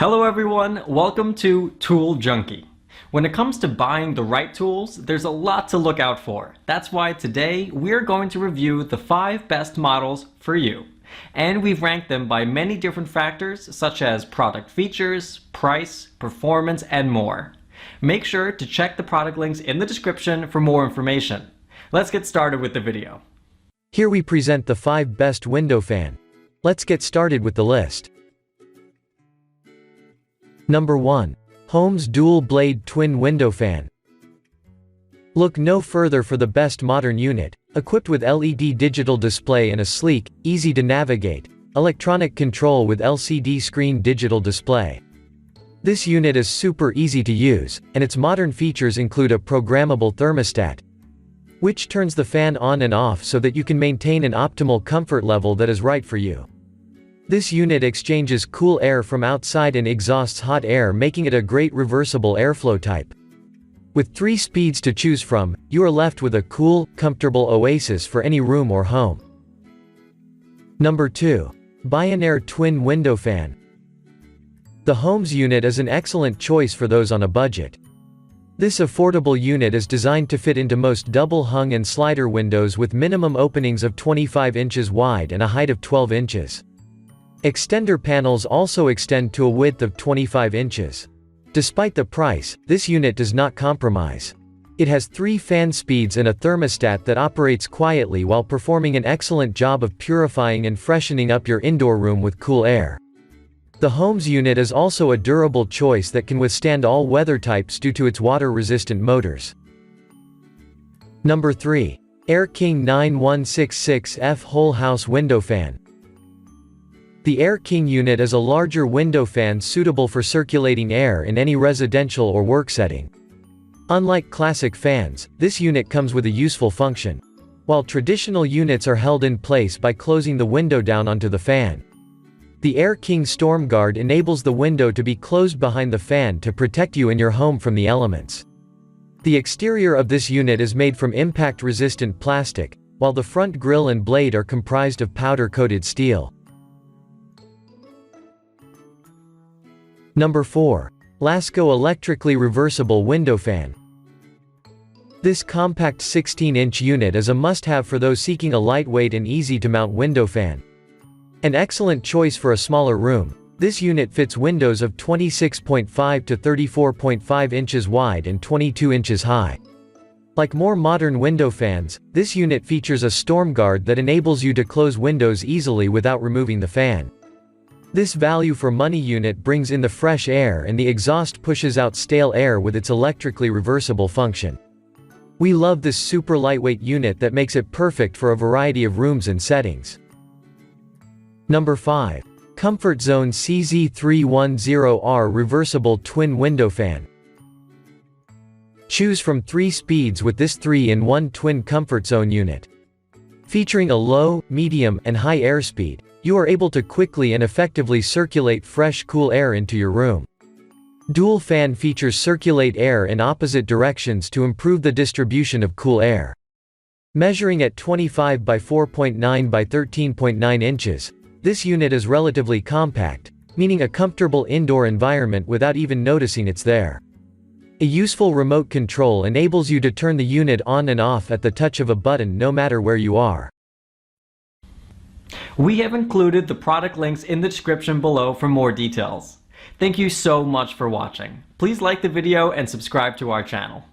Hello everyone, welcome to Tool Junkie. When it comes to buying the right tools, there's a lot to look out for. That's why today we're going to review the 5 best models for you. And we've ranked them by many different factors such as product features, price, performance, and more. Make sure to check the product links in the description for more information. Let's get started with the video. Here we present the 5 best window fan. Let's get started with the list. Number 1. HOLMES Dual Blade Twin Window Fan. Look no further for the best modern unit, equipped with LED digital display and a sleek, easy to navigate, electronic control with LCD screen digital display. This unit is super easy to use, and its modern features include a programmable thermostat, which turns the fan on and off so that you can maintain an optimal comfort level that is right for you. This unit exchanges cool air from outside and exhausts hot air, making it a great reversible airflow type. With 3 speeds to choose from, you are left with a cool, comfortable oasis for any room or home. Number 2. Bionaire Twin Window Fan. The HOLMES unit is an excellent choice for those on a budget. This affordable unit is designed to fit into most double-hung and slider windows with minimum openings of 25 inches wide and a height of 12 inches. Extender panels also extend to a width of 25 inches. Despite the price, this unit does not compromise. It has 3 fan speeds and a thermostat that operates quietly while performing an excellent job of purifying and freshening up your indoor room with cool air. The HOLMES unit is also a durable choice that can withstand all weather types due to its water-resistant motors. Number 3. Air King 9166F Whole House Window Fan. The Air King unit is a larger window fan suitable for circulating air in any residential or work setting. Unlike classic fans, this unit comes with a useful function. While traditional units are held in place by closing the window down onto the fan, the Air King Storm Guard enables the window to be closed behind the fan to protect you and your home from the elements. The exterior of this unit is made from impact-resistant plastic, while the front grille and blade are comprised of powder-coated steel. Number 4. Lasko Electrically Reversible Window Fan. This compact 16-inch unit is a must-have for those seeking a lightweight and easy-to-mount window fan. An excellent choice for a smaller room, this unit fits windows of 26.5 to 34.5 inches wide and 22 inches high. Like more modern window fans, this unit features a storm guard that enables you to close windows easily without removing the fan. This value-for-money unit brings in the fresh air, and the exhaust pushes out stale air with its electrically reversible function. We love this super lightweight unit that makes it perfect for a variety of rooms and settings. Number 5. Comfort Zone CZ310R Reversible Twin Window Fan. Choose from 3 speeds with this 3-in-1 twin Comfort Zone unit. Featuring a low, medium, and high airspeed, you are able to quickly and effectively circulate fresh, cool air into your room. Dual fan features circulate air in opposite directions to improve the distribution of cool air. Measuring at 25 by 4.9 by 13.9 inches, this unit is relatively compact, meaning a comfortable indoor environment without even noticing it's there. A useful remote control enables you to turn the unit on and off at the touch of a button no matter where you are. We have included the product links in the description below for more details. Thank you so much for watching. Please like the video and subscribe to our channel.